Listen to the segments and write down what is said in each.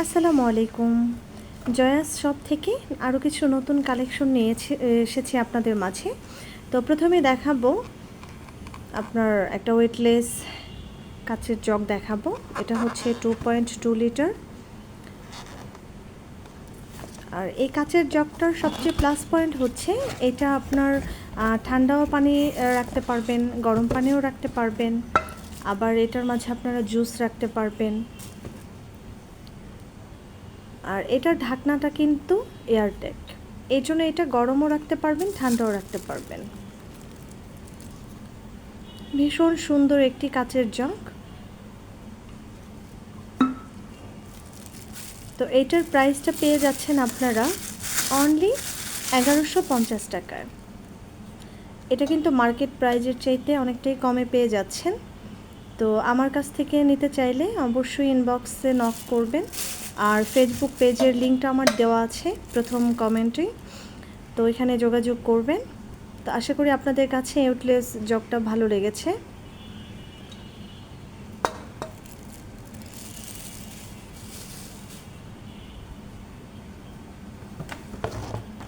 আসসালামু আলাইকুম। জয়াস শপ থেকে আরও কিছু নতুন কালেকশন নিয়ে এসেছি আপনাদের মাঝে। তো প্রথমে দেখাবো আপনার একটা ওয়েটলেস কাচের জগ দেখাবো। এটা হচ্ছে 2.2 লিটার। আর এই কাচের জগটার সবচেয়ে প্লাস পয়েন্ট হচ্ছে এটা আপনার ঠান্ডাও পানি রাখতে পারবেন, গরম পানিও রাখতে পারবেন, আবার এটার মাঝে আপনারা জুস রাখতে পারবেন। আর এটার ঢাকনাটা কিন্তু এয়ারটাইট, এই জন্য এটা গরমও রাখতে পারবেন, ঠান্ডাও রাখতে পারবেন। ভীষণ সুন্দর একটি কাচের জগ। তো এইটার প্রাইসটা পেয়ে যাচ্ছেন আপনারা অনলি 1150 টাকায়। এটা কিন্তু মার্কেট প্রাইজের চাইতে অনেকটাই কমে পেয়ে যাচ্ছেন। তো আমার কাছ থেকে নিতে চাইলে অবশ্যই ইনবক্সে নক করবেন। আর ফেসবুক পেজের লিঙ্কটা আমার দেওয়া আছে প্রথম কমেন্টে, তো এখানে যোগাযোগ করবেন। তো আশা করি আপনাদের কাছে ওয়েটলেস জগটা ভালো লেগেছে।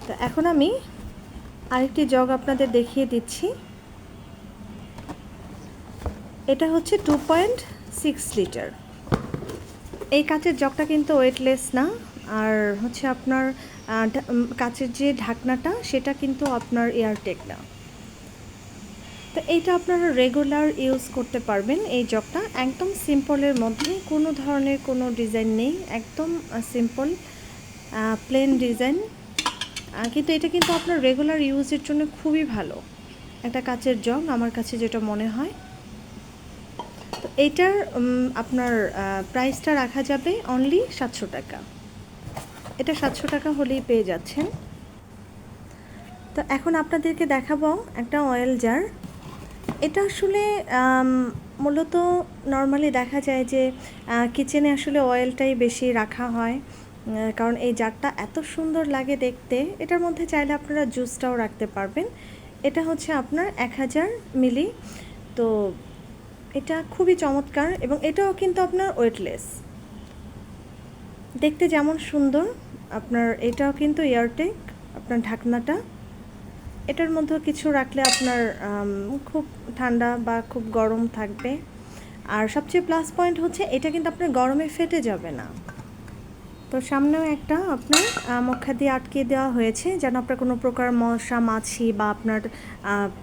তো এখন আমি আরেকটি জগ আপনাদের দেখিয়ে দিচ্ছি। এটা হচ্ছে 2.6 লিটার। এই কাচের জগটা কিন্তু ওয়েটলেস না, আর হচ্ছে আপনার কাচের যে ঢাকনাটা সেটা কিন্তু আপনার এয়ারটেক না। তো এইটা আপনারা রেগুলার ইউজ করতে পারবেন। এই জগটা একদম সিম্পলের মধ্যে, কোনো ধরনের কোনো ডিজাইন নেই, একদম সিম্পল প্লেন ডিজাইন, কিন্তু এটা কিন্তু আপনার রেগুলার ইউজের জন্য খুবই ভালো একটা কাচের জগ আমার কাছে যেটা মনে হয়। তো এইটার আপনার প্রাইসটা রাখা যাবে অনলি 700 টাকা। এটা 700 টাকা হলেই পেয়ে যাচ্ছেন। তো এখন আপনাদেরকে দেখাবো একটা অয়েল জার। এটা আসলে মূলত নর্মালি দেখা যায় যে কিচেনে আসলে অয়েলটাই বেশি রাখা হয়, কারণ এই জারটা এত সুন্দর লাগে দেখতে। এটার মধ্যে চাইলে আপনারা জুসটাও রাখতে পারবেন। এটা হচ্ছে আপনার 1000 মিলি। তো এটা খুবই চমৎকার, এবং এটাও কিন্তু আপনার ওয়েটলেস, দেখতে যেমন সুন্দর আপনার এটাও কিন্তু এয়ারটেক। আপনার ঢাকনাটা এটার মধ্যে কিছু রাখলে আপনার খুব ঠান্ডা বা খুব গরম থাকবে। আর সবচেয়ে প্লাস পয়েন্ট হচ্ছে এটা কিন্তু আপনার গরমে ফেটে যাবে না। তো সামনেও একটা আপনার মুখা দিয়ে আটকে দেওয়া হয়েছে যেন আপনার কোনো প্রকার মশা মাছি বা আপনার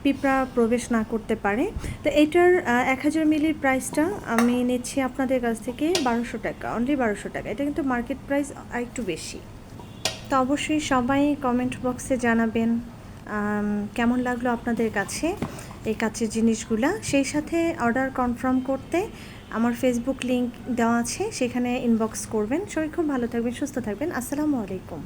পিঁপড়া প্রবেশ না করতে পারে। তো এইটার 1000 মিলির প্রাইসটা আমি নিচ্ছি আপনাদের কাছ থেকে 1200 টাকা, অনলি 1200 টাকা। এটা কিন্তু মার্কেট প্রাইস আরেকটু বেশি। তো অবশ্যই সবাই কমেন্ট বক্সে জানাবেন কেমন লাগলো আপনাদের কাছে এই কাচের জিনিসগুলা। সেই সাথে অর্ডার কনফার্ম করতে আমার ফেসবুক লিংক দেওয়া আছে, সেখানে ইনবক্স করবেন। সবাই খুব ভালো থাকবেন, সুস্থ থাকবেন। আসসালামু আলাইকুম।